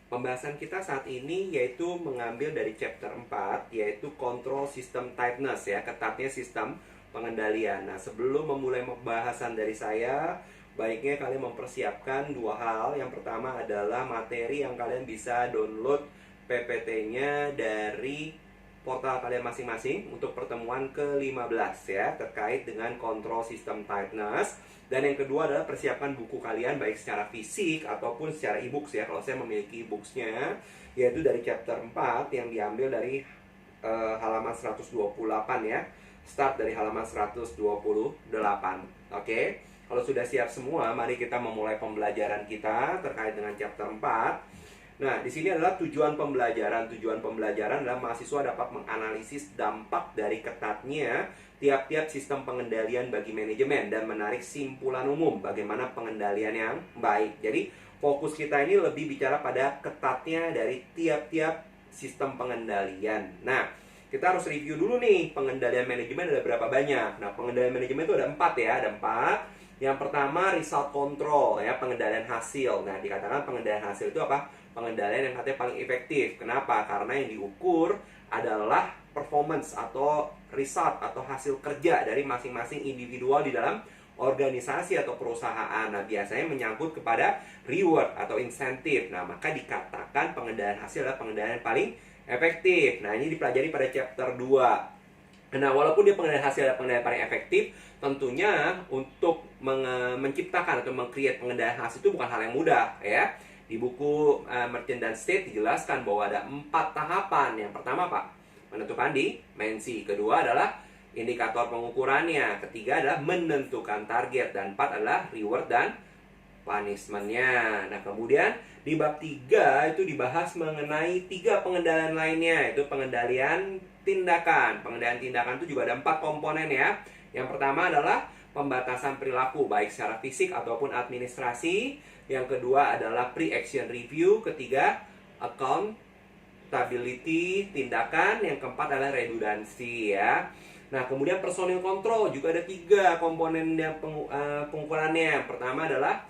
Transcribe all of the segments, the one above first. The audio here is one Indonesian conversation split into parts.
Pembahasan kita saat ini yaitu mengambil dari chapter 4, yaitu Control System Tightness ya, ketatnya sistem pengendalian. Nah, sebelum memulai pembahasan dari saya, baiknya kalian mempersiapkan dua hal. Yang pertama adalah materi yang kalian bisa download PPT-nya dari portal kalian masing-masing untuk pertemuan ke-15 ya, terkait dengan Control System Tightness. Dan yang kedua adalah persiapkan buku kalian baik secara fisik ataupun secara e-books ya. Kalau saya memiliki e-booksnya, yaitu dari chapter 4 yang diambil dari halaman 128 ya. Start dari halaman 128. Oke. Kalau sudah siap semua, mari kita memulai pembelajaran kita terkait dengan chapter 4. Nah, di sini adalah tujuan pembelajaran. Tujuan pembelajaran adalah mahasiswa dapat menganalisis dampak dari ketatnya tiap-tiap sistem pengendalian bagi manajemen dan menarik simpulan umum bagaimana pengendalian yang baik. Jadi, fokus kita ini lebih bicara pada ketatnya dari tiap-tiap sistem pengendalian. Nah, kita harus review dulu nih, pengendalian manajemen ada berapa banyak. Nah, pengendalian manajemen itu ada 4 ya, ada 4. Yang pertama, result control ya, pengendalian hasil. Nah, dikatakan pengendalian hasil itu apa? Pengendalian yang katanya paling efektif. Kenapa? Karena yang diukur adalah performance atau result atau hasil kerja dari masing-masing individual di dalam organisasi atau perusahaan. Nah, biasanya menyangkut kepada reward atau insentif. Nah, maka dikatakan pengendalian hasil adalah pengendalian yang paling efektif. Nah, ini dipelajari pada chapter 2. Nah, walaupun dia pengendalian hasil adalah pengendalian paling efektif, tentunya untuk menciptakan atau meng-create pengendalian hasil itu bukan hal yang mudah ya. Di buku Merchant dan State dijelaskan bahwa ada 4 tahapan. Yang pertama apa? Menentukan dimensi. Kedua adalah indikator pengukurannya. Ketiga adalah menentukan target. Dan 4 adalah reward dan punishment-nya. Nah, kemudian di bab 3 itu dibahas mengenai 3 pengendalian lainnya, yaitu pengendalian tindakan. Pengendalian tindakan itu juga ada 4 komponen ya. Yang pertama adalah pembatasan perilaku, baik secara fisik ataupun administrasi. Yang kedua adalah pre-action review. Ketiga, accountability, tindakan. Yang keempat adalah redundancy ya. Nah, kemudian personil kontrol juga ada 3 komponen pengukurannya. Yang pertama adalah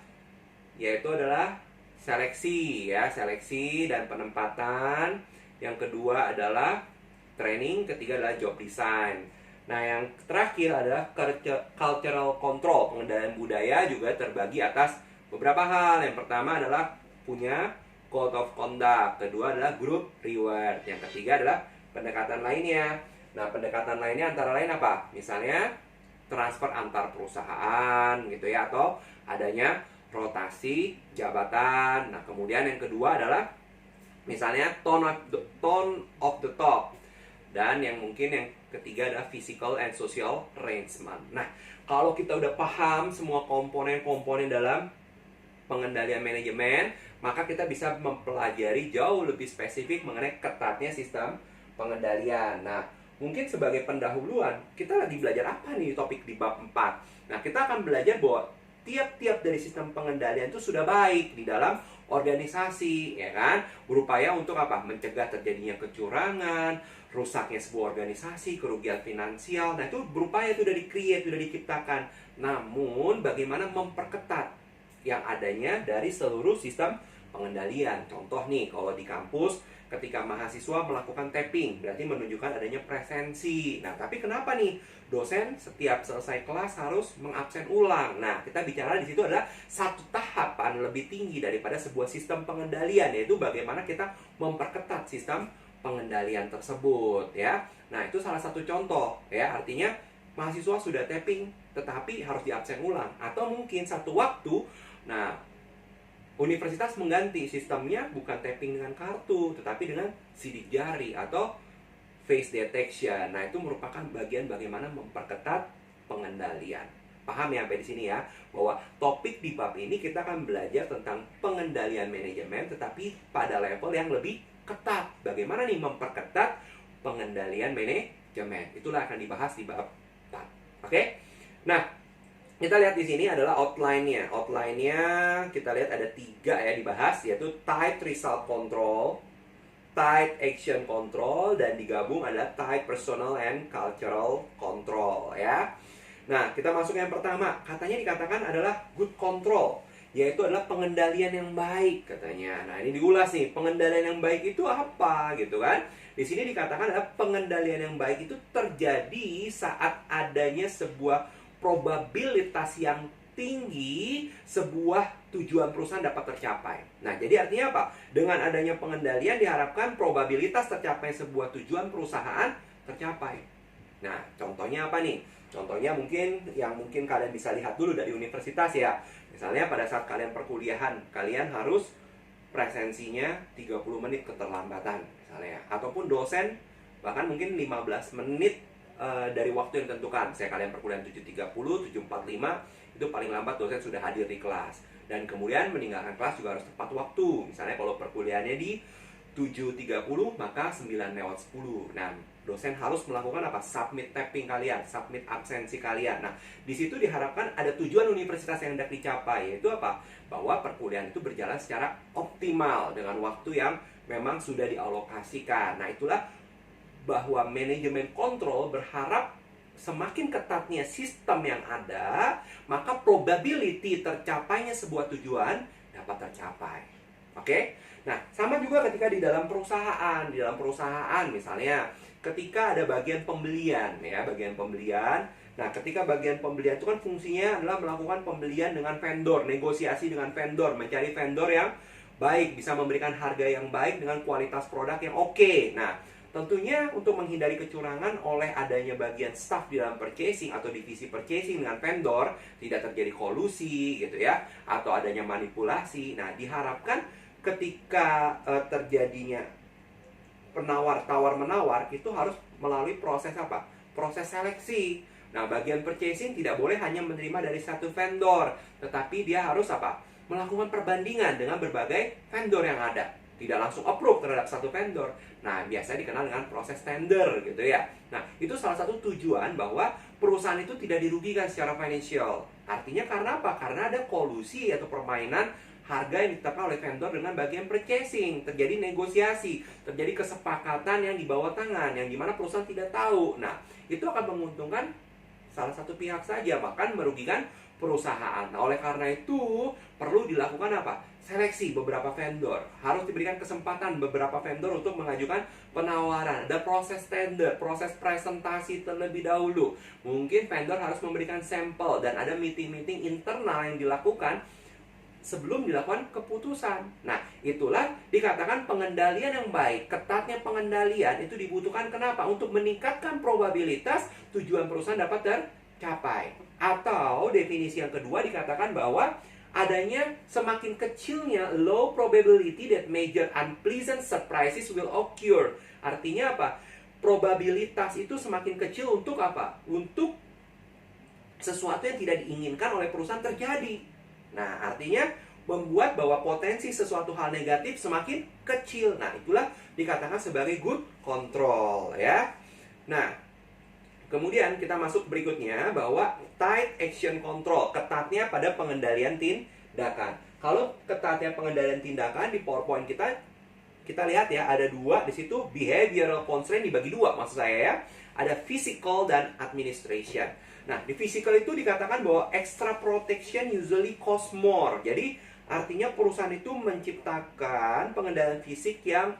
seleksi ya, seleksi dan penempatan. Yang kedua adalah training, ketiga adalah job design. Nah, yang terakhir adalah cultural control, pengendalian budaya juga terbagi atas beberapa hal. Yang pertama adalah punya code of conduct, kedua adalah group reward, yang ketiga adalah pendekatan lainnya. Nah, pendekatan lainnya antara lain apa? Misalnya transfer antar perusahaan gitu ya, atau adanya rotasi jabatan. Nah, kemudian yang kedua adalah misalnya tone of the top. Dan yang mungkin yang ketiga adalah physical and social arrangement. Nah, kalau kita udah paham semua komponen-komponen dalam pengendalian manajemen, maka kita bisa mempelajari jauh lebih spesifik mengenai ketatnya sistem pengendalian. Nah, mungkin sebagai pendahuluan, kita lagi belajar apa nih topik di bab 4? Nah, kita akan belajar bahwa tiap-tiap dari sistem pengendalian itu sudah baik di dalam organisasi, ya kan? Berupaya untuk apa? Mencegah terjadinya kecurangan, rusaknya sebuah organisasi, kerugian finansial. Nah, itu berupaya itu dari create, sudah diciptakan. Namun, bagaimana memperketat yang adanya dari seluruh sistem pengendalian. Contoh nih, kalau di kampus ketika mahasiswa melakukan tapping, berarti menunjukkan adanya presensi. Nah, tapi kenapa nih dosen setiap selesai kelas harus mengabsen ulang? Nah, kita bicara di situ adalah satu tahapan lebih tinggi daripada sebuah sistem pengendalian, yaitu bagaimana kita memperketat sistem pengendalian tersebut ya. Nah, itu salah satu contoh ya. Artinya mahasiswa sudah tapping tetapi harus diabsen ulang, atau mungkin satu waktu universitas mengganti sistemnya bukan tapping dengan kartu, tetapi dengan sidik jari atau face detection. Nah, itu merupakan bagian bagaimana memperketat pengendalian. Paham ya sampai di sini ya? Bahwa topik di bab ini kita akan belajar tentang pengendalian manajemen, tetapi pada level yang lebih ketat. Bagaimana nih memperketat pengendalian manajemen? Itulah akan dibahas di bab 4. Oke? Nah, kita lihat di sini adalah outline-nya. Outline-nya kita lihat ada 3 ya dibahas, yaitu tight result control, tight action control, dan digabung ada tight personal and cultural control ya. Nah, kita masuk yang pertama. Katanya dikatakan adalah good control. yaitu adalah pengendalian yang baik katanya. Nah, ini diulas nih, pengendalian yang baik itu apa gitu kan? Di sini dikatakan adalah pengendalian yang baik itu terjadi saat adanya sebuah probabilitas yang tinggi sebuah tujuan perusahaan dapat tercapai. Nah, jadi artinya apa? Dengan adanya pengendalian diharapkan probabilitas tercapai sebuah tujuan perusahaan tercapai. Nah, contohnya apa nih? Contohnya mungkin kalian bisa lihat dulu dari universitas ya. Misalnya pada saat kalian perkuliahan, kalian harus presensinya 30 menit keterlambatan misalnya. Ataupun dosen bahkan mungkin 15 menit dari waktu yang ditentukan. Misalnya kalian perkuliahan 7.30, 7.45, itu paling lambat dosen sudah hadir di kelas. Dan kemudian meninggalkan kelas juga harus tepat waktu. Misalnya kalau perkuliahannya di 7.30, maka 9:10. Nah, dosen harus melakukan apa? Submit tapping kalian, submit absensi kalian. Nah, di situ diharapkan ada tujuan universitas yang hendak dicapai, yaitu apa? Bahwa perkuliahan itu berjalan secara optimal dengan waktu yang memang sudah dialokasikan. Nah, itulah bahwa manajemen kontrol berharap semakin ketatnya sistem yang ada, maka probability tercapainya sebuah tujuan dapat tercapai. Oke? Nah, sama juga ketika di dalam perusahaan. Di dalam perusahaan misalnya, ketika ada bagian pembelian ya, bagian pembelian. Nah, ketika bagian pembelian itu kan fungsinya adalah melakukan pembelian dengan vendor, negosiasi dengan vendor, mencari vendor yang baik, bisa memberikan harga yang baik dengan kualitas produk yang oke. Nah, tentunya untuk menghindari kecurangan oleh adanya bagian staff di dalam purchasing atau divisi purchasing dengan vendor, tidak terjadi kolusi gitu ya, atau adanya manipulasi. Nah, diharapkan ketika terjadinya tawar-menawar itu harus melalui proses apa? Proses seleksi. Nah, bagian purchasing tidak boleh hanya menerima dari satu vendor, tetapi dia harus apa? Melakukan perbandingan dengan berbagai vendor yang ada. Tidak langsung approve terhadap satu vendor. Nah, biasanya dikenal dengan proses tender gitu ya. Nah, itu salah satu tujuan bahwa perusahaan itu tidak dirugikan secara financial. Artinya karena apa? Karena ada kolusi atau permainan harga yang ditetapkan oleh vendor dengan bagian purchasing. Terjadi negosiasi, terjadi kesepakatan yang di bawah tangan, yang dimana perusahaan tidak tahu. Nah, itu akan menguntungkan salah satu pihak saja, bahkan merugikan perusahaan. Nah, oleh karena itu perlu dilakukan apa? Seleksi beberapa vendor. Harus diberikan kesempatan beberapa vendor untuk mengajukan penawaran. Ada proses tender, proses presentasi terlebih dahulu. Mungkin vendor harus memberikan sampel dan ada meeting-meeting internal yang dilakukan sebelum dilakukan keputusan. Nah, itulah dikatakan pengendalian yang baik. Ketatnya pengendalian itu dibutuhkan kenapa? Untuk meningkatkan probabilitas tujuan perusahaan dapat tercapai. Atau definisi yang kedua dikatakan bahwa adanya semakin kecilnya low probability that major unpleasant surprises will occur. Artinya apa? Probabilitas itu semakin kecil untuk apa? Untuk sesuatu yang tidak diinginkan oleh perusahaan terjadi. Nah, artinya membuat bahwa potensi sesuatu hal negatif semakin kecil. Nah, itulah dikatakan sebagai good control ya. Nah, kemudian kita masuk berikutnya bahwa tight action control, ketatnya pada pengendalian tindakan. Kalau ketatnya pengendalian tindakan di PowerPoint kita lihat ya, ada dua di situ, behavioral constraint dibagi dua maksud saya ya. Ada physical dan administration. Nah, di physical itu dikatakan bahwa extra protection usually cost more. Jadi, artinya perusahaan itu menciptakan pengendalian fisik yang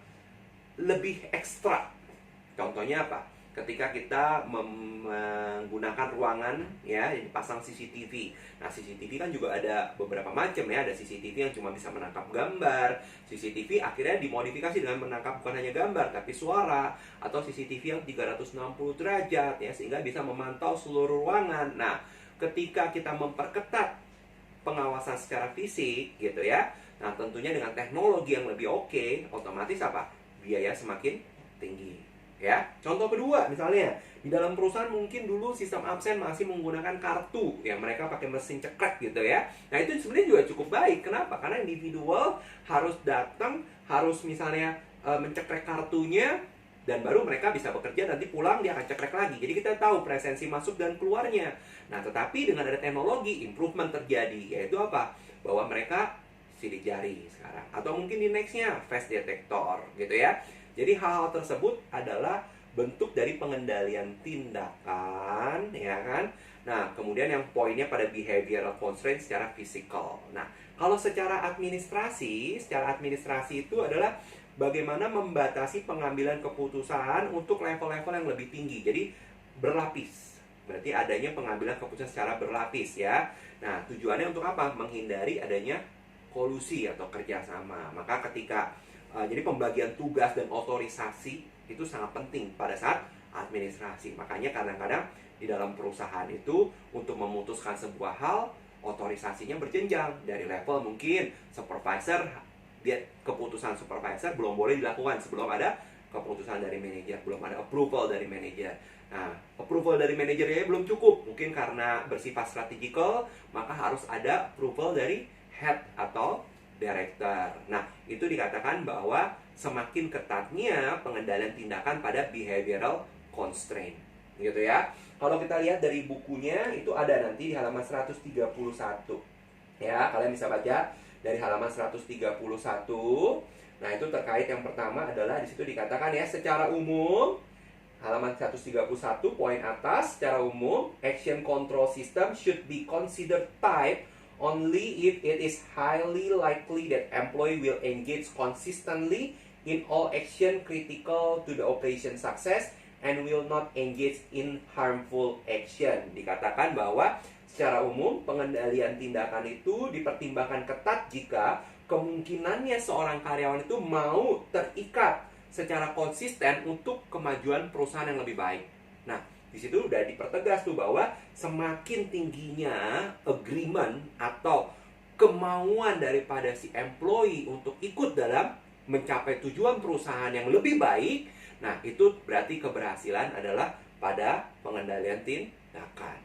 lebih ekstra. Contohnya apa? Ketika kita menggunakan ruangan ya, dipasang CCTV. Nah, CCTV kan juga ada beberapa macam ya. Ada CCTV yang cuma bisa menangkap gambar. CCTV akhirnya dimodifikasi dengan menangkap bukan hanya gambar tapi suara, atau CCTV yang 360 derajat ya, sehingga bisa memantau seluruh ruangan. Nah, ketika kita memperketat pengawasan secara fisik gitu ya. Nah, tentunya dengan teknologi yang lebih oke, otomatis apa? Biaya semakin tinggi. Ya, contoh kedua misalnya di dalam perusahaan mungkin dulu sistem absen masih menggunakan kartu ya, mereka pakai mesin cekrek gitu ya. Nah, itu sebenarnya juga cukup baik. Kenapa? Karena individual harus datang, harus misalnya mencekrek kartunya, dan baru mereka bisa bekerja, nanti pulang dia akan cekrek lagi. Jadi kita tahu presensi masuk dan keluarnya. Nah, tetapi dengan ada teknologi, improvement terjadi, yaitu apa? Bahwa mereka sidik jari sekarang, atau mungkin di nextnya face detector gitu ya. Jadi hal-hal tersebut adalah bentuk dari pengendalian tindakan, ya kan? Nah, kemudian yang poinnya pada behavioral constraint secara fisikal. Nah, kalau secara administrasi itu adalah bagaimana membatasi pengambilan keputusan untuk level-level yang lebih tinggi. Jadi berlapis. Berarti adanya pengambilan keputusan secara berlapis ya. Nah, tujuannya untuk apa? Menghindari adanya kolusi atau kerjasama. Maka ketika jadi pembagian tugas dan otorisasi itu sangat penting pada saat administrasi. Makanya kadang-kadang di dalam perusahaan itu untuk memutuskan sebuah hal, otorisasinya berjenjang dari level mungkin supervisor, dia keputusan supervisor belum boleh dilakukan sebelum ada keputusan dari manajer, belum ada approval dari manajer. Nah, approval dari manajernya belum cukup, mungkin karena bersifat strategikal, maka harus ada approval dari head atau director. Nah, itu dikatakan bahwa semakin ketatnya pengendalian tindakan pada behavioral constraint. Gitu ya. Kalau kita lihat dari bukunya, itu ada nanti di halaman 131. Ya, kalian bisa baca dari halaman 131. Nah, itu terkait yang pertama adalah di situ dikatakan ya, secara umum halaman 131 poin atas, secara umum action control system should be considered type only if it is highly likely that employee will engage consistently in all action critical to the operation success and will not engage in harmful action. Dikatakan bahwa secara umum pengendalian tindakan itu dipertimbangkan ketat jika kemungkinannya seorang karyawan itu mau terikat secara konsisten untuk kemajuan perusahaan yang lebih baik. Nah, di situ udah dipertegas tuh bahwa semakin tingginya agreement atau kemauan daripada si employee untuk ikut dalam mencapai tujuan perusahaan yang lebih baik, nah itu berarti keberhasilan adalah pada pengendalian tindakan.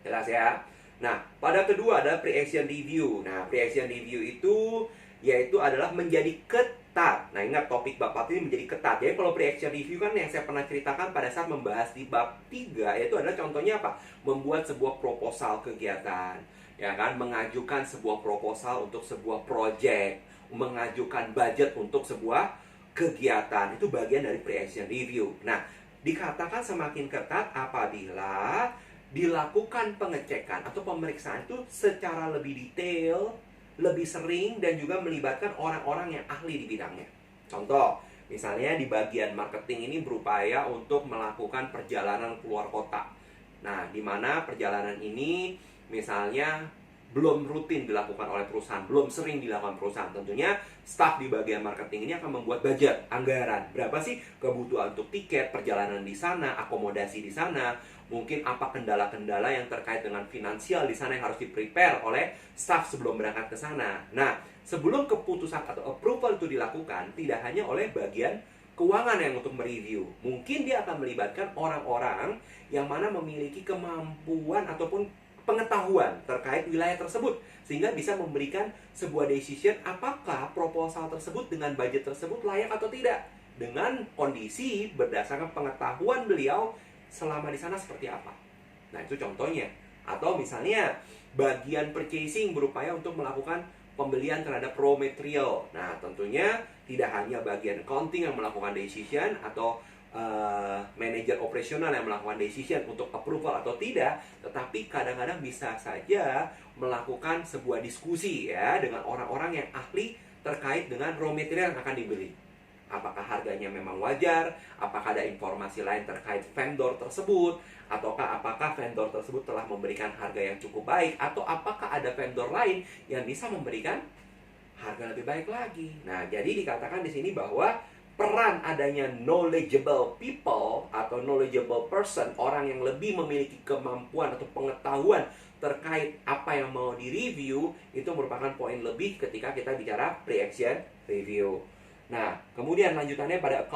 Jelas ya? Nah, pada kedua ada pre-action review. Nah, pre-action review itu yaitu adalah menjadi ketat. Nah, ingat topik bab 4 ini menjadi ketat. Jadi kalau pre-action review kan yang saya pernah ceritakan pada saat membahas di bab 3, yaitu adalah contohnya apa? Membuat sebuah proposal kegiatan. Ya kan? Mengajukan sebuah proposal untuk sebuah project, mengajukan budget untuk sebuah kegiatan. Itu bagian dari pre-action review. Nah, dikatakan semakin ketat apabila dilakukan pengecekan atau pemeriksaan itu secara lebih detail, lebih sering, dan juga melibatkan orang-orang yang ahli di bidangnya. Contoh, misalnya di bagian marketing ini berupaya untuk melakukan perjalanan keluar kota. Nah, di mana perjalanan ini misalnya belum rutin dilakukan oleh perusahaan, belum sering dilakukan perusahaan. Tentunya staf di bagian marketing ini akan membuat budget, anggaran. Berapa sih kebutuhan untuk tiket, perjalanan di sana, akomodasi di sana, mungkin apa kendala-kendala yang terkait dengan finansial di sana yang harus di-prepare oleh staf sebelum berangkat ke sana. Nah, sebelum keputusan atau approval itu dilakukan, tidak hanya oleh bagian keuangan yang untuk mereview. Mungkin dia akan melibatkan orang-orang yang mana memiliki kemampuan ataupun pengetahuan terkait wilayah tersebut, sehingga bisa memberikan sebuah decision apakah proposal tersebut dengan budget tersebut layak atau tidak, dengan kondisi berdasarkan pengetahuan beliau selama di sana seperti apa. Nah, itu contohnya. Atau misalnya bagian purchasing berupaya untuk melakukan pembelian terhadap raw material. Nah, tentunya tidak hanya bagian accounting yang melakukan decision atau manajer operasional yang melakukan decision untuk approval atau tidak, tetapi kadang-kadang bisa saja melakukan sebuah diskusi ya dengan orang-orang yang ahli terkait dengan raw material yang akan dibeli. Apakah harganya memang wajar? Apakah ada informasi lain terkait vendor tersebut? Ataukah apakah vendor tersebut telah memberikan harga yang cukup baik? Atau apakah ada vendor lain yang bisa memberikan harga lebih baik lagi? Nah, jadi dikatakan di sini bahwa peran adanya knowledgeable people atau knowledgeable person, orang yang lebih memiliki kemampuan atau pengetahuan terkait apa yang mau direview, itu merupakan poin lebih ketika kita bicara pre-action review. Nah, kemudian lanjutannya pada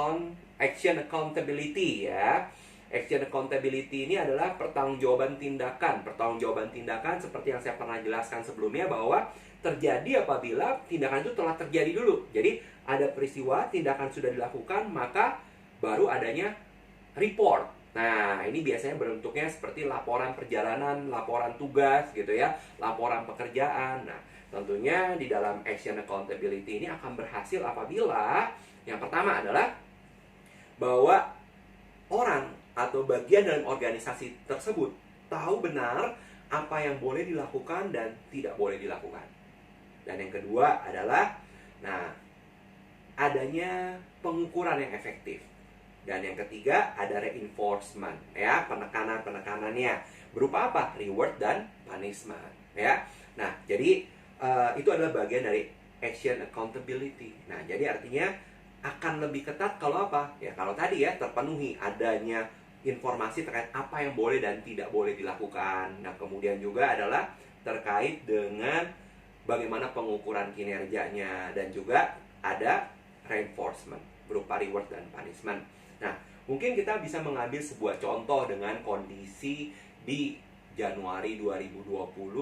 action accountability ya. Action accountability ini adalah pertanggungjawaban tindakan. Pertanggungjawaban tindakan seperti yang saya pernah jelaskan sebelumnya bahwa terjadi apabila tindakan itu telah terjadi dulu. Jadi ada peristiwa, tindakan sudah dilakukan, maka baru adanya report. Nah, ini biasanya bentuknya seperti laporan perjalanan, laporan tugas gitu ya, laporan pekerjaan. Nah, tentunya di dalam action accountability ini akan berhasil apabila yang pertama adalah bahwa orang atau bagian dalam organisasi tersebut tahu benar apa yang boleh dilakukan dan tidak boleh dilakukan. Dan yang kedua adalah, nah, adanya pengukuran yang efektif. Dan yang ketiga ada reinforcement, ya, penekanan-penekanannya berupa apa? Reward dan punishment, ya. Nah, jadi itu adalah bagian dari action accountability. Nah, jadi artinya akan lebih ketat kalau apa? Ya, kalau tadi ya terpenuhi adanya informasi terkait apa yang boleh dan tidak boleh dilakukan. Nah, kemudian juga adalah terkait dengan bagaimana pengukuran kinerjanya, dan juga ada reinforcement berupa reward dan punishment. Nah, mungkin kita bisa mengambil sebuah contoh dengan kondisi di Januari 2020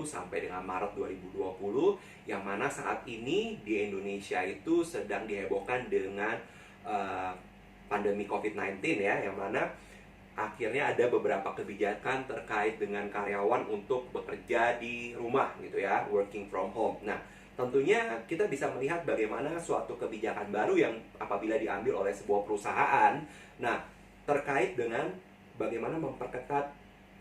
sampai dengan Maret 2020, yang mana saat ini di Indonesia itu sedang dihebohkan dengan pandemi COVID-19, ya, yang mana akhirnya ada beberapa kebijakan terkait dengan karyawan untuk bekerja di rumah gitu ya, working from home. Nah, tentunya kita bisa melihat bagaimana suatu kebijakan baru yang apabila diambil oleh sebuah perusahaan, nah, terkait dengan bagaimana memperketat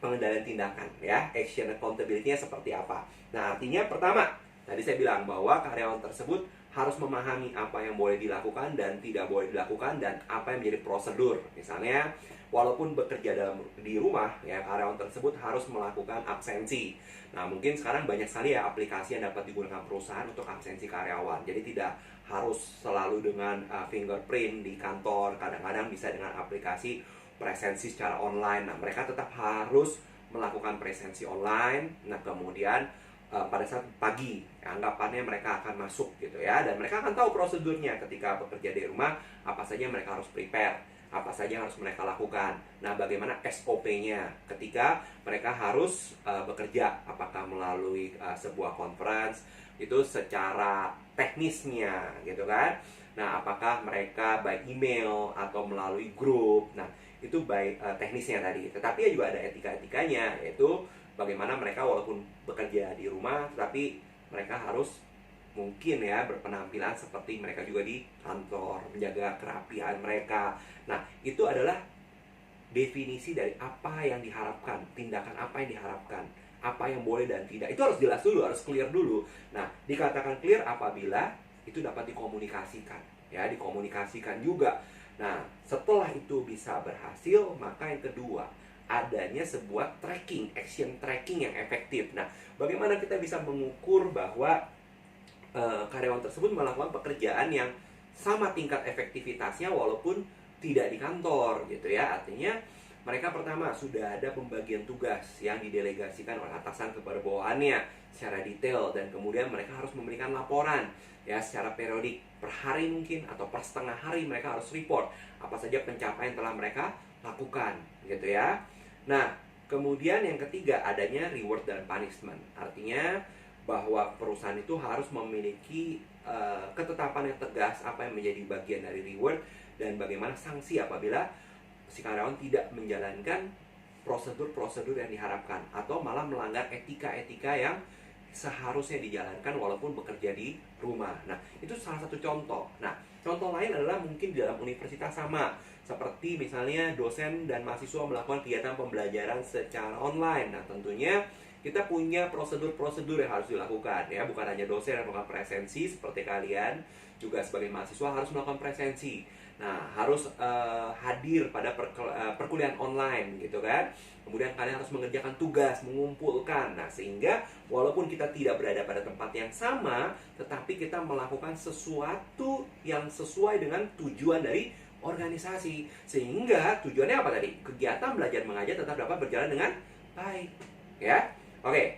pengendalian tindakan, ya, action accountability-nya seperti apa. Nah, artinya pertama, tadi saya bilang bahwa karyawan tersebut harus memahami apa yang boleh dilakukan dan tidak boleh dilakukan, dan apa yang menjadi prosedur. Misalnya, walaupun bekerja di rumah, ya, karyawan tersebut harus melakukan absensi. Nah, mungkin sekarang banyak sekali ya aplikasi yang dapat digunakan perusahaan untuk absensi karyawan. Jadi tidak harus selalu dengan fingerprint di kantor. Kadang-kadang bisa dengan aplikasi presensi secara online. Nah, mereka tetap harus melakukan presensi online. Nah, kemudian pada saat pagi, anggapannya mereka akan masuk gitu ya, dan mereka akan tahu prosedurnya ketika bekerja di rumah, apa saja mereka harus prepare, apa saja yang harus mereka lakukan. Nah, bagaimana SOP-nya ketika mereka harus bekerja, apakah melalui sebuah conference, itu secara teknisnya gitu kan. Nah, apakah mereka by email atau melalui grup. Nah, itu by teknisnya tadi. Tetapi juga ada etika-etikanya, yaitu bagaimana mereka walaupun bekerja di rumah, tapi mereka harus mungkin ya berpenampilan seperti mereka juga di kantor, menjaga kerapian mereka. Nah, itu adalah definisi dari apa yang diharapkan, tindakan apa yang diharapkan, apa yang boleh dan tidak. Itu harus jelas dulu, harus clear dulu. Nah, dikatakan clear apabila itu dapat dikomunikasikan, ya, dikomunikasikan juga. Nah, setelah itu bisa berhasil, maka yang kedua, adanya sebuah tracking, action tracking yang efektif. Nah, bagaimana kita bisa mengukur bahwa karyawan tersebut melakukan pekerjaan yang sama tingkat efektivitasnya walaupun tidak di kantor gitu ya. Artinya mereka pertama sudah ada pembagian tugas yang didelegasikan oleh atasan kepada bawahannya secara detail, dan kemudian mereka harus memberikan laporan ya secara periodik, per hari mungkin atau per setengah hari mereka harus report apa saja pencapaian telah mereka lakukan gitu ya. Nah, kemudian yang ketiga adanya reward dan punishment. Artinya bahwa perusahaan itu harus memiliki ketetapan yang tegas apa yang menjadi bagian dari reward, dan bagaimana sanksi apabila si karyawan tidak menjalankan prosedur-prosedur yang diharapkan atau malah melanggar etika-etika yang seharusnya dijalankan walaupun bekerja di rumah. Nah, itu salah satu contoh. Nah, contoh lain adalah mungkin di dalam universitas sama, seperti misalnya dosen dan mahasiswa melakukan kegiatan pembelajaran secara online. Nah, tentunya kita punya prosedur-prosedur yang harus dilakukan ya, bukan hanya dosen yang melakukan presensi seperti kalian, juga sebagai mahasiswa harus melakukan presensi. Nah, harus hadir pada perkuliahan online gitu kan. Kemudian kalian harus mengerjakan tugas, mengumpulkan. Nah, sehingga walaupun kita tidak berada pada tempat yang sama, tetapi kita melakukan sesuatu yang sesuai dengan tujuan dari organisasi. Sehingga tujuannya apa tadi? Kegiatan belajar mengajar tetap dapat berjalan dengan baik. Ya. Oke.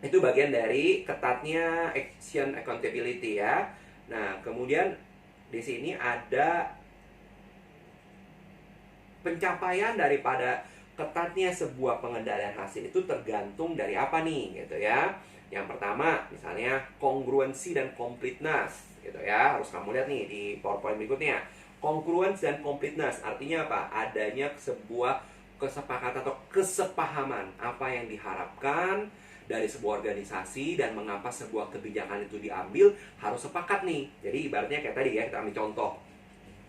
Itu bagian dari ketatnya action accountability ya. Nah, kemudian di sini ada pencapaian daripada ketatnya sebuah pengendalian hasil itu tergantung dari apa nih gitu ya. Yang pertama misalnya kongruensi dan completeness gitu ya. Harus kamu lihat nih di PowerPoint berikutnya. Congruence dan completeness artinya apa? Adanya sebuah kesepakatan atau kesepahaman apa yang diharapkan dari sebuah organisasi dan mengapa sebuah kebijakan itu diambil, harus sepakat nih. Jadi ibaratnya kayak tadi ya, kita ambil contoh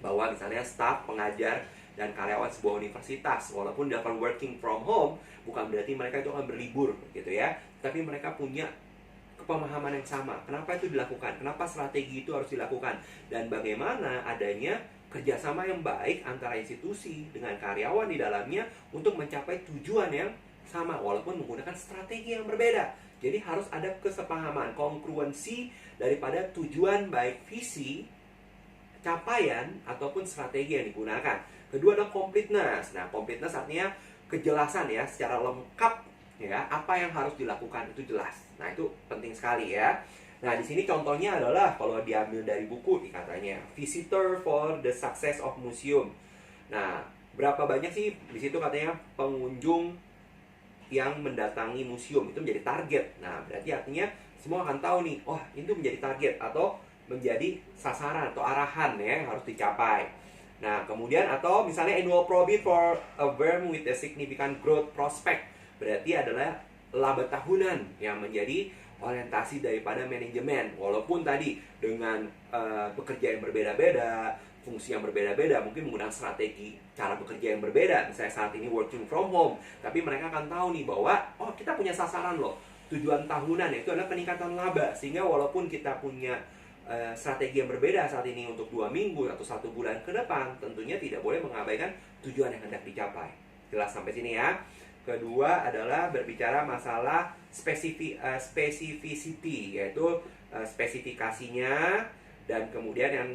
bahwa misalnya staf pengajar dan karyawan sebuah universitas. Walaupun dilakukan working from home, bukan berarti mereka itu akan berlibur gitu ya, tapi mereka punya pemahaman yang sama. Kenapa itu dilakukan? Kenapa strategi itu harus dilakukan? Dan bagaimana adanya kerjasama yang baik antara institusi dengan karyawan di dalamnya untuk mencapai tujuan yang sama walaupun menggunakan strategi yang berbeda. Jadi harus ada kesepahaman, kongruensi daripada tujuan baik visi, capaian ataupun strategi yang digunakan. Kedua adalah completeness. Nah, completeness artinya kejelasan ya, secara lengkap ya, apa yang harus dilakukan itu jelas. Nah, itu penting sekali ya. Nah, di sini contohnya adalah kalau diambil dari buku katanya Visitor for the Success of Museum. Nah, berapa banyak sih di situ katanya pengunjung yang mendatangi museum itu menjadi target. Nah, berarti artinya semua akan tahu nih, oh, itu menjadi target atau menjadi sasaran atau arahan ya yang harus dicapai. Nah, kemudian atau misalnya annual profit for a firm with a significant growth prospect. Berarti adalah laba tahunan yang menjadi orientasi daripada manajemen. Walaupun tadi dengan bekerja yang berbeda-beda, fungsi yang berbeda-beda, mungkin menggunakan strategi cara bekerja yang berbeda. Misalnya saat ini working from home, tapi mereka akan tahu nih bahwa oh, kita punya sasaran loh. Tujuan tahunan itu adalah peningkatan laba. Sehingga walaupun kita punya strategi yang berbeda saat ini untuk 2 minggu atau 1 bulan ke depan, tentunya tidak boleh mengabaikan tujuan yang hendak dicapai. Jelas sampai sini ya. Kedua adalah berbicara masalah specificity, yaitu spesifikasinya. Dan kemudian yang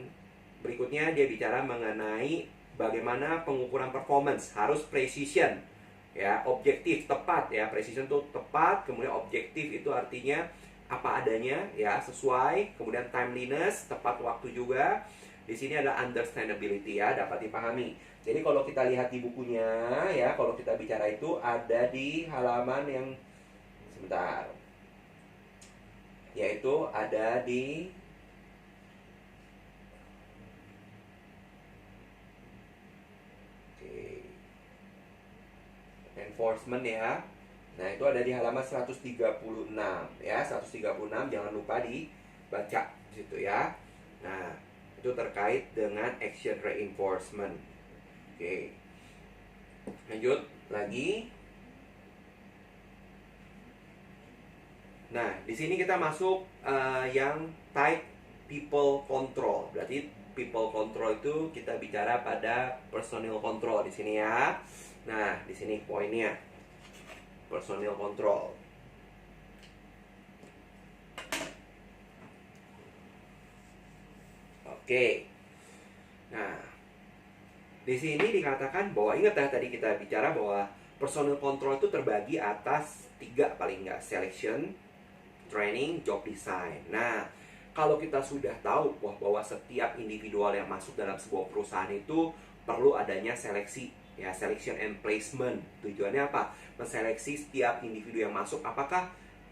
berikutnya dia bicara mengenai bagaimana pengukuran performance, harus precision ya, objektif, tepat ya. Precision itu tepat, kemudian objektif itu artinya apa adanya ya, sesuai, kemudian timeliness, tepat waktu juga. Di sini ada understandability ya, dapat dipahami. Jadi kalau kita lihat di bukunya ya, kalau kita bicara itu ada di halaman yang sebentar, yaitu ada di enforcement ya. Nah, itu ada di halaman 136 ya, 136, jangan lupa dibaca di situ ya. Nah, itu terkait dengan action reinforcement. Oke. Lanjut lagi. Nah, di sini kita masuk yang type people control. Berarti people control itu kita bicara pada personal control di sini ya. Nah, di sini poinnya personal control. Oke. Nah, di sini dikatakan bahwa ingat ya tadi kita bicara bahwa personal control itu terbagi atas 3 paling nggak, selection, training, job design. Nah, kalau kita sudah tahu bahwa setiap individual yang masuk dalam sebuah perusahaan itu perlu adanya seleksi ya, selection and placement. Tujuannya apa? Menseleksi setiap individu yang masuk, apakah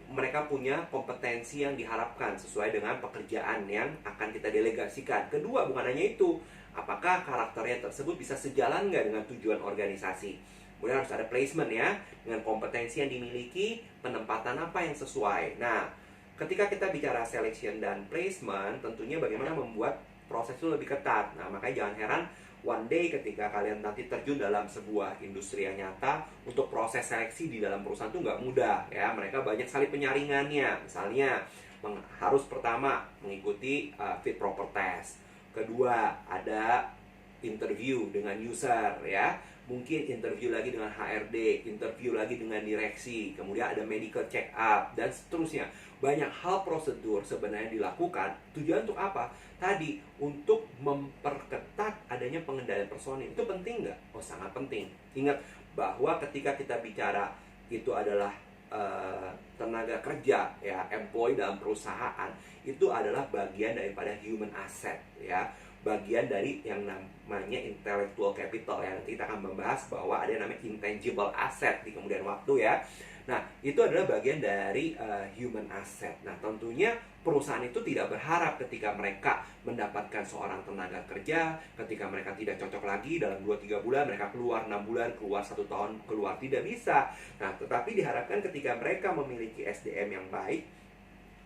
mereka punya kompetensi yang diharapkan sesuai dengan pekerjaan yang akan kita delegasikan. Kedua, bukan hanya itu, apakah karakternya tersebut bisa sejalan nggak dengan tujuan organisasi. Kemudian harus ada placement ya, dengan kompetensi yang dimiliki, penempatan apa yang sesuai. Nah, ketika kita bicara selection dan placement, tentunya bagaimana membuat proses itu lebih ketat. Nah, makanya jangan heran one day ketika kalian nanti terjun dalam sebuah industri yang nyata, untuk proses seleksi di dalam perusahaan itu nggak mudah ya. Mereka banyak sekali penyaringannya. Misalnya harus pertama mengikuti fit proper test. Kedua ada interview dengan user ya. Mungkin interview lagi dengan HRD, interview lagi dengan direksi, kemudian ada medical check up dan seterusnya. Banyak hal prosedur sebenarnya dilakukan. Tujuan untuk apa? Tadi untuk memperketat adanya pengendalian personil. Itu penting nggak? Oh, sangat penting. Ingat bahwa ketika kita bicara itu adalah tenaga kerja ya, employee dalam perusahaan, itu adalah bagian daripada human asset ya, bagian dari yang namanya intellectual capital ya. Nanti kita akan membahas bahwa ada yang namanya intangible asset di kemudian waktu ya. Nah, itu adalah bagian dari human asset. Nah, tentunya perusahaan itu tidak berharap ketika mereka mendapatkan seorang tenaga kerja, ketika mereka tidak cocok lagi dalam 2-3 bulan, mereka keluar 6 bulan, keluar 1 tahun, keluar, tidak bisa. Nah, tetapi diharapkan ketika mereka memiliki SDM yang baik,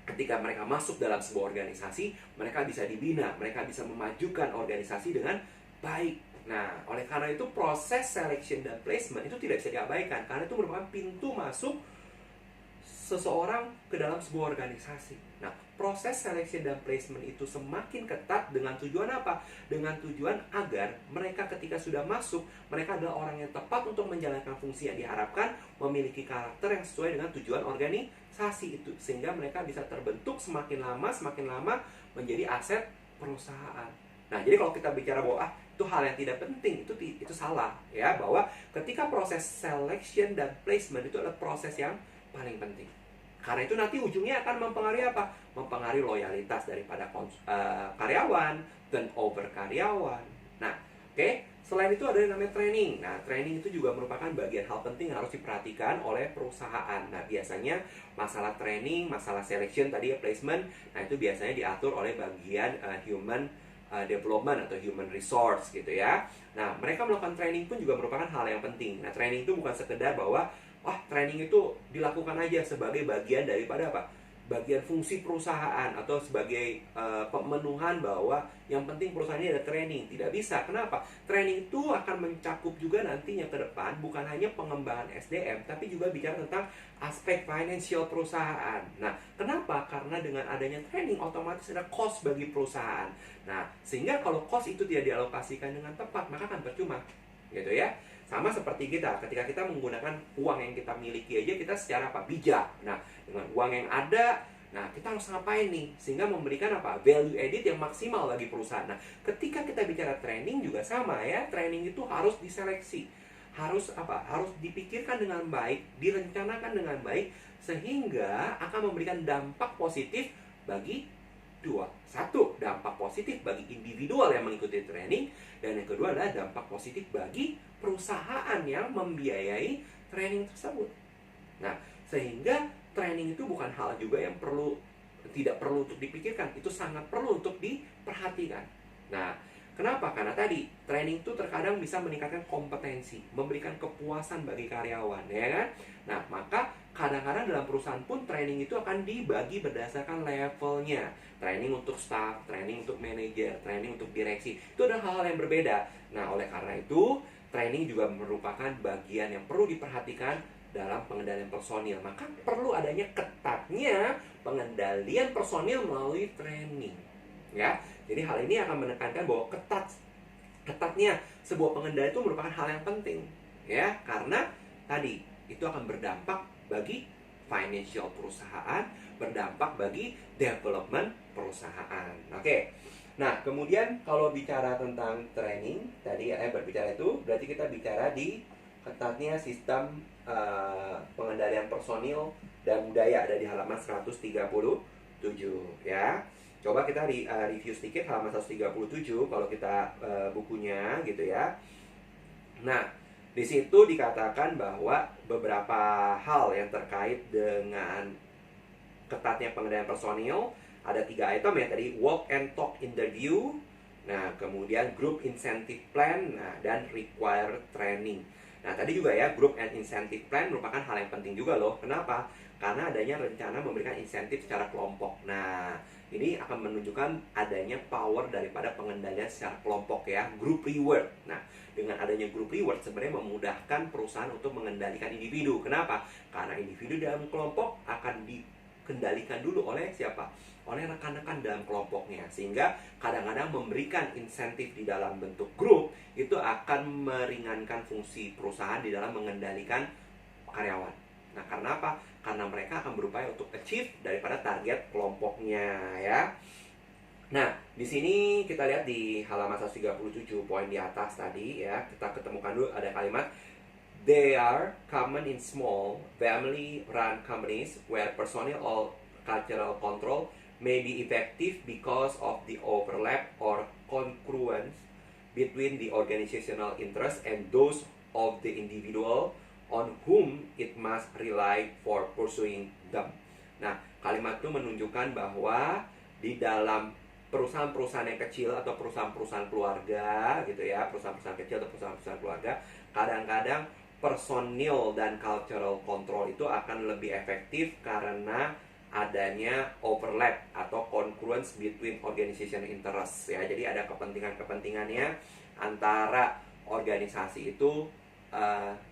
ketika mereka masuk dalam sebuah organisasi, mereka bisa dibina, mereka bisa memajukan organisasi dengan baik Nah, oleh karena itu proses selection dan placement itu tidak bisa diabaikan karena itu merupakan pintu masuk seseorang ke dalam sebuah organisasi. Nah, proses selection dan placement itu semakin ketat dengan tujuan apa? Dengan tujuan agar mereka ketika sudah masuk, mereka adalah orang yang tepat untuk menjalankan fungsi yang diharapkan, memiliki karakter yang sesuai dengan tujuan organisasi itu. Sehingga mereka bisa terbentuk semakin lama menjadi aset perusahaan. Nah, jadi kalau kita bicara bahwa itu hal yang tidak penting, itu salah ya, bahwa ketika proses selection dan placement itu adalah proses yang paling penting. Karena itu nanti ujungnya akan mempengaruhi apa? Mempengaruhi loyalitas daripada karyawan, turnover karyawan. Nah, oke. Selain itu ada yang namanya training. Nah, training itu juga merupakan bagian hal penting yang harus diperhatikan oleh perusahaan. Nah, biasanya masalah training, masalah selection tadi ya, placement, nah itu biasanya diatur oleh bagian human development atau human resource gitu ya. Nah, mereka melakukan training pun juga merupakan hal yang penting. Nah, training itu bukan sekedar bahwa training itu dilakukan aja sebagai bagian daripada apa? Bagian fungsi perusahaan atau sebagai pemenuhan bahwa yang penting perusahaan ini ada training. Tidak bisa. Kenapa? Training itu akan mencakup juga nantinya ke depan bukan hanya pengembangan SDM, tapi juga bicara tentang aspek financial perusahaan. Nah, kenapa? Karena dengan adanya training otomatis ada cost bagi perusahaan. Nah, sehingga kalau cost itu tidak dialokasikan dengan tepat, maka akan percuma. Gitu ya. Sama seperti kita, ketika kita menggunakan uang yang kita miliki aja, kita secara apa? Bijak. Nah, dengan uang yang ada, nah kita harus ngapain nih? Sehingga memberikan apa? Value added yang maksimal bagi perusahaan. Nah, ketika kita bicara training juga sama ya, training itu harus diseleksi. Harus apa? Harus dipikirkan dengan baik, direncanakan dengan baik, sehingga akan memberikan dampak positif bagi dua. Satu, dampak positif bagi individual yang mengikuti training, dan yang kedua adalah dampak positif bagi perusahaan yang membiayai training tersebut. Nah, sehingga training itu bukan hal juga yang tidak perlu untuk dipikirkan, itu sangat perlu untuk diperhatikan. Nah, kenapa? Karena tadi training itu terkadang bisa meningkatkan kompetensi, memberikan kepuasan bagi karyawan, ya kan? Nah, maka kadang-kadang dalam perusahaan pun training itu akan dibagi berdasarkan levelnya. Training untuk staff, training untuk manajer, training untuk direksi. Itu adalah hal-hal yang berbeda. Nah, oleh karena itu, training juga merupakan bagian yang perlu diperhatikan dalam pengendalian personil. Maka perlu adanya ketatnya pengendalian personil melalui training. Ya, jadi hal ini akan menekankan bahwa ketatnya sebuah pengendalian itu merupakan hal yang penting. Ya, karena tadi itu akan berdampak bagi financial perusahaan, berdampak bagi development perusahaan. Oke. Nah, kemudian kalau bicara tentang training tadi berbicara itu berarti kita bicara di ketatnya sistem pengendalian personil dan budaya ada di halaman 137 ya. Coba kita review sedikit halaman 137 kalau kita bukunya gitu ya. Nah, di situ dikatakan bahwa beberapa hal yang terkait dengan ketatnya pengendalian personil, ada 3 item ya tadi, walk and talk interview, nah kemudian group incentive plan, nah dan require training. Nah tadi juga ya, group and incentive plan merupakan hal yang penting juga loh. Kenapa? Karena adanya rencana memberikan insentif secara kelompok. Nah ini akan menunjukkan adanya power daripada pengendalian secara kelompok ya, group reward. Nah dengan adanya group reward sebenarnya memudahkan perusahaan untuk mengendalikan individu. Kenapa? Karena individu dalam kelompok akan dikendalikan dulu oleh siapa? Oleh rekan-rekan dalam kelompoknya. Sehingga kadang-kadang memberikan insentif di dalam bentuk grup itu akan meringankan fungsi perusahaan di dalam mengendalikan karyawan. Nah karena apa? Karena mereka akan berupaya untuk achieve daripada target kelompoknya ya. Nah, di sini kita lihat di halaman 137 poin di atas tadi ya, kita ketemukan dulu ada kalimat they are common in small family-run companies where personnel or cultural control may be effective because of the overlap or congruence between the organizational interests and those of the individual on whom it must rely for pursuing them. Nah, kalimat itu menunjukkan bahwa di dalam perusahaan-perusahaan yang kecil atau perusahaan-perusahaan keluarga gitu ya, perusahaan-perusahaan kecil atau perusahaan-perusahaan keluarga, kadang-kadang personil dan cultural control itu akan lebih efektif karena adanya overlap atau congruence between organization interest ya. Jadi ada kepentingannya antara organisasi itu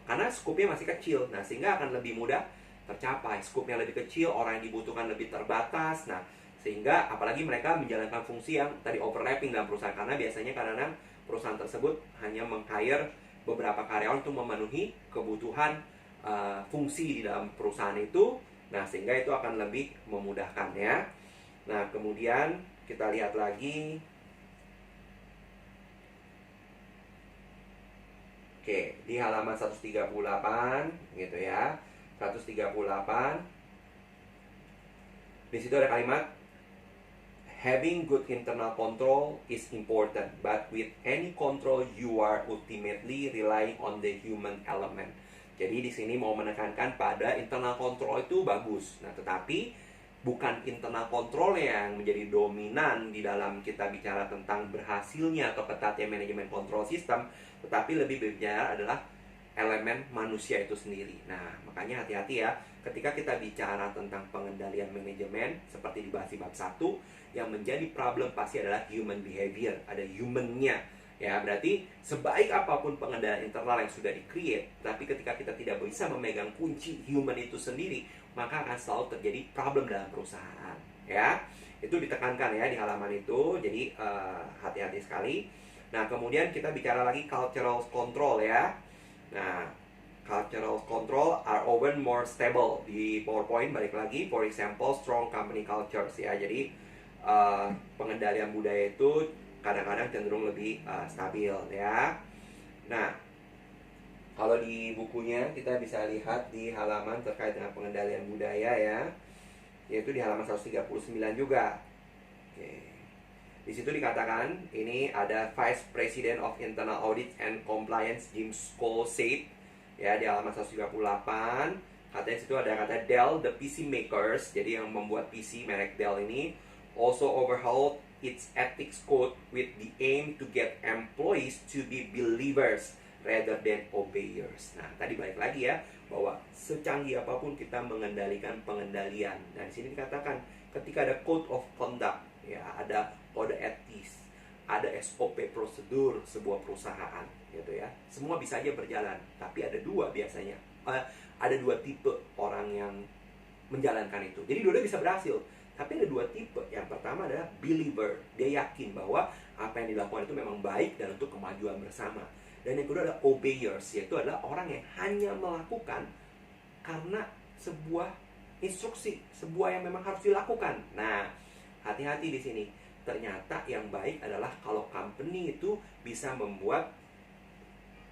karena skupnya masih kecil. Nah, sehingga akan lebih mudah tercapai. Skupnya lebih kecil, orang yang dibutuhkan lebih terbatas. Nah, sehingga apalagi mereka menjalankan fungsi yang tadi overlapping dalam perusahaan, karena biasanya kadang-kadang perusahaan tersebut hanya meng-hire beberapa karyawan untuk memenuhi kebutuhan fungsi di dalam perusahaan itu. Nah, sehingga itu akan lebih memudahkan ya. Nah, kemudian kita lihat lagi. Oke, di halaman 138 gitu ya. 138. Di situ ada kalimat having good internal control is important, but with any control you are ultimately relying on the human element. Jadi di sini mau menekankan pada internal control itu bagus. Nah, tetapi bukan internal control yang menjadi dominan di dalam kita bicara tentang berhasilnya atau ketatnya manajemen kontrol sistem, tetapi lebih berbicara adalah elemen manusia itu sendiri. Nah, makanya hati-hati ya ketika kita bicara tentang pengendalian manajemen seperti dibahas di bab 1, yang menjadi problem pasti adalah human behavior, ada human-nya. Ya, berarti sebaik apapun pengendalian internal yang sudah di-create, tapi ketika kita tidak bisa memegang kunci human itu sendiri, maka akan selalu terjadi problem dalam perusahaan. Ya, itu ditekankan ya di halaman itu. Jadi hati-hati sekali. Nah, kemudian kita bicara lagi cultural control ya. Nah, cultural control are often more stable. Di PowerPoint balik lagi, for example, strong company cultures ya. Jadi pengendalian budaya itu kadang-kadang cenderung lebih stabil ya. Nah, kalau di bukunya kita bisa lihat di halaman terkait dengan pengendalian budaya ya, yaitu di halaman 139 juga. Oke. Di situ dikatakan ini ada Vice President of Internal Audit and Compliance Jim Skoll said ya di halaman 138. Katanya situ ada kata Dell the PC makers, jadi yang membuat PC merek Dell ini also overhauled its ethics code with the aim to get employees to be believers rather than obeyers. Nah, tadi balik lagi ya bahwa secanggih apapun kita mengendalikan pengendalian. Nah, di sini dikatakan ketika ada code of conduct, ya ada kode etis, ada SOP prosedur sebuah perusahaan, gitu ya. Semua bisa aja berjalan, tapi ada dua biasanya. Ada dua tipe orang yang menjalankan itu. Jadi dua-duanya bisa berhasil. Tapi ada dua tipe. Yang pertama adalah believer. Dia yakin bahwa apa yang dilakukan itu memang baik dan untuk kemajuan bersama. Dan yang kedua adalah obeyers, yaitu adalah orang yang hanya melakukan karena sebuah instruksi, sebuah yang memang harus dilakukan. Nah, hati-hati di sini. Ternyata yang baik adalah kalau company itu bisa membuat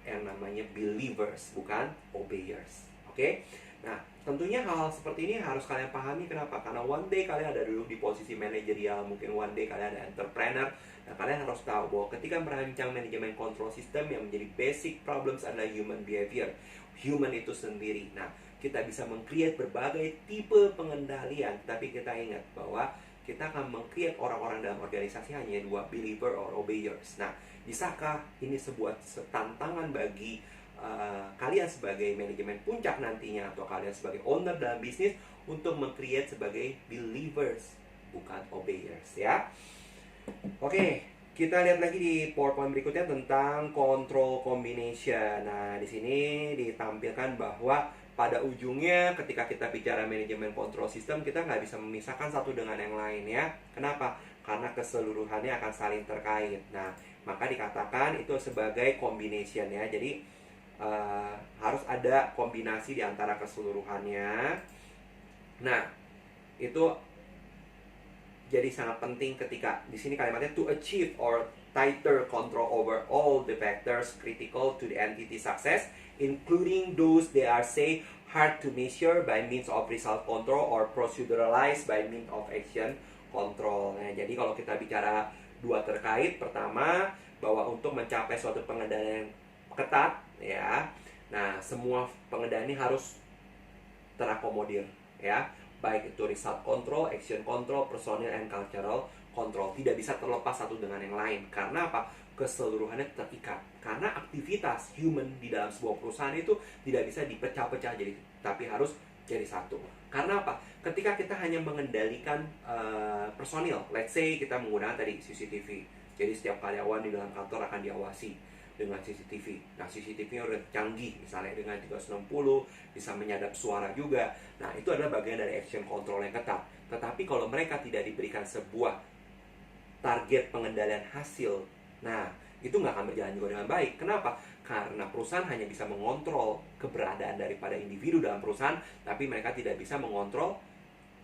yang namanya believers, bukan obeyers. Oke? Nah, tentunya hal seperti ini harus kalian pahami. Kenapa? Karena one day kalian ada dulu di posisi manajerial, mungkin one day kalian ada entrepreneur. Nah, kalian harus tahu bahwa ketika merancang manajemen control system, yang menjadi basic problems adalah human behavior, human itu sendiri. Nah, kita bisa meng-create berbagai tipe pengendalian, tapi kita ingat bahwa kita akan meng-create orang-orang dalam organisasi hanya dua, believer or obeyers. Nah, bisakah ini sebuah tantangan bagi kalian sebagai manajemen puncak nantinya, atau kalian sebagai owner dalam bisnis, untuk meng-create sebagai believers, bukan obeyers ya. Oke, kita lihat lagi di PowerPoint berikutnya tentang control combination. Nah, di sini ditampilkan bahwa pada ujungnya ketika kita bicara manajemen control system, kita nggak bisa memisahkan satu dengan yang lain ya. Kenapa? Karena keseluruhannya akan saling terkait. Nah, maka dikatakan itu sebagai combination ya. Jadi harus ada kombinasi di antara keseluruhannya. Nah, itu jadi sangat penting ketika di sini kalimatnya to achieve or tighter control over all the factors critical to the entity success, including those that are say hard to measure by means of result control or proceduralized by means of action control. Nah, jadi kalau kita bicara dua terkait, pertama bahwa untuk mencapai suatu pengendalian ketat ya, nah semua pengendalian ini harus terakomodir ya, baik itu result control, action control, personal and cultural control. Tidak bisa terlepas satu dengan yang lain. Karena apa? Keseluruhannya terikat. Karena aktivitas human di dalam sebuah perusahaan itu tidak bisa dipecah-pecah, jadi tapi harus jadi satu. Karena apa? Ketika kita hanya mengendalikan personil, let's say kita menggunakan tadi CCTV. Jadi setiap karyawan di dalam kantor akan diawasi dengan CCTV. Nah, CCTV-nya udah canggih, misalnya dengan 360, bisa menyadap suara juga. Nah, itu adalah bagian dari action control yang ketat. Tetapi kalau mereka tidak diberikan sebuah target pengendalian hasil, nah, itu nggak akan berjalan juga dengan baik. Kenapa? Karena perusahaan hanya bisa mengontrol keberadaan daripada individu dalam perusahaan, tapi mereka tidak bisa mengontrol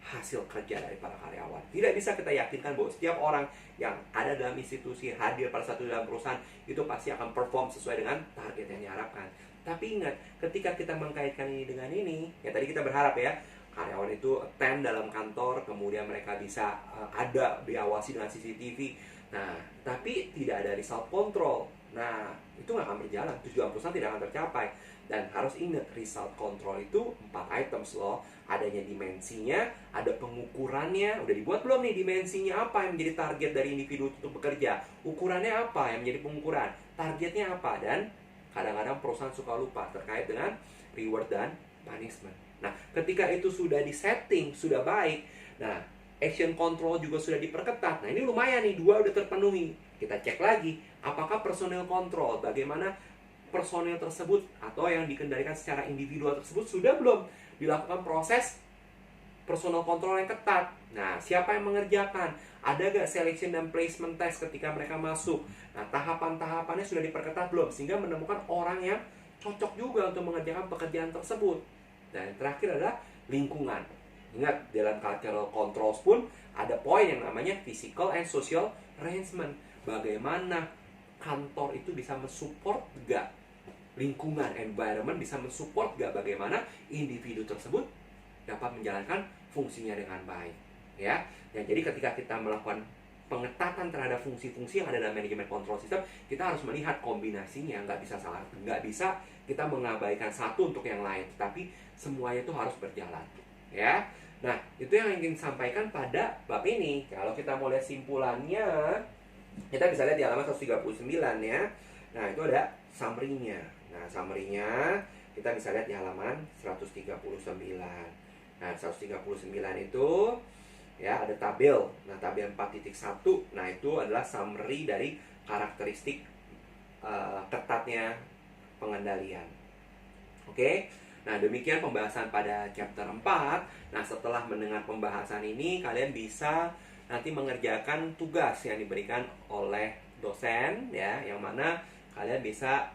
hasil kerja dari para karyawan. Tidak bisa kita yakinkan bahwa setiap orang yang ada dalam institusi, hadir pada satu dalam perusahaan, itu pasti akan perform sesuai dengan target yang diharapkan. Tapi ingat, ketika kita mengkaitkan ini dengan ini, ya tadi kita berharap ya, karyawan itu attend dalam kantor, kemudian mereka bisa ada diawasi dengan CCTV. Nah, tapi tidak ada result control. Nah, itu nggak akan berjalan, tujuan perusahaan tidak akan tercapai. Dan harus ingat, result control itu 4 items loh. Adanya dimensinya, ada pengukurannya. Udah dibuat belum nih dimensinya apa yang menjadi target dari individu untuk bekerja? Ukurannya apa yang menjadi pengukuran? Targetnya apa? Dan kadang-kadang perusahaan suka lupa terkait dengan reward dan punishment. Nah, ketika itu sudah disetting, sudah baik, nah, action control juga sudah diperketat. Nah, ini lumayan nih, 2 udah terpenuhi. Kita cek lagi, apakah personal control, bagaimana personil tersebut atau yang dikendalikan secara individual tersebut sudah belum dilakukan proses personal control yang ketat. Nah, siapa yang mengerjakan? Ada gak selection dan placement test ketika mereka masuk? Nah, tahapan-tahapannya sudah diperketat belum? Sehingga menemukan orang yang cocok juga untuk mengerjakan pekerjaan tersebut. Dan yang terakhir adalah lingkungan. Ingat, dalam cultural controls pun ada poin yang namanya physical and social arrangement. Bagaimana kantor itu bisa mensupport gak? Lingkungan, environment bisa mensupport gak? Bagaimana individu tersebut dapat menjalankan fungsinya dengan baik, ya. Dan jadi ketika kita melakukan pengetatan terhadap fungsi-fungsi yang ada dalam manajemen control system, kita harus melihat kombinasinya. Nggak bisa salah, nggak bisa kita mengabaikan satu untuk yang lain, tapi semuanya itu harus berjalan, ya. Nah, itu yang ingin sampaikan pada bab ini. Kalau kita mau lihat simpulannya, kita bisa lihat di halaman 139 ya. Nah, itu ada summary-nya. Nah, summary-nya kita bisa lihat di halaman 139. Nah, 139 itu ya ada tabel. Nah, tabel 4.1. Nah, itu adalah summary dari karakteristik ketatnya pengendalian. Oke. Nah, demikian pembahasan pada chapter 4. Nah, setelah mendengar pembahasan ini, kalian bisa nanti mengerjakan tugas yang diberikan oleh dosen ya, yang mana kalian bisa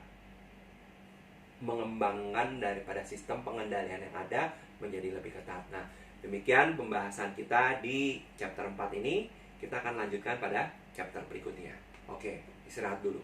mengembangkan daripada sistem pengendalian yang ada menjadi lebih ketat. Nah, demikian pembahasan kita di chapter 4 ini. Kita akan lanjutkan pada chapter berikutnya. Oke, istirahat dulu.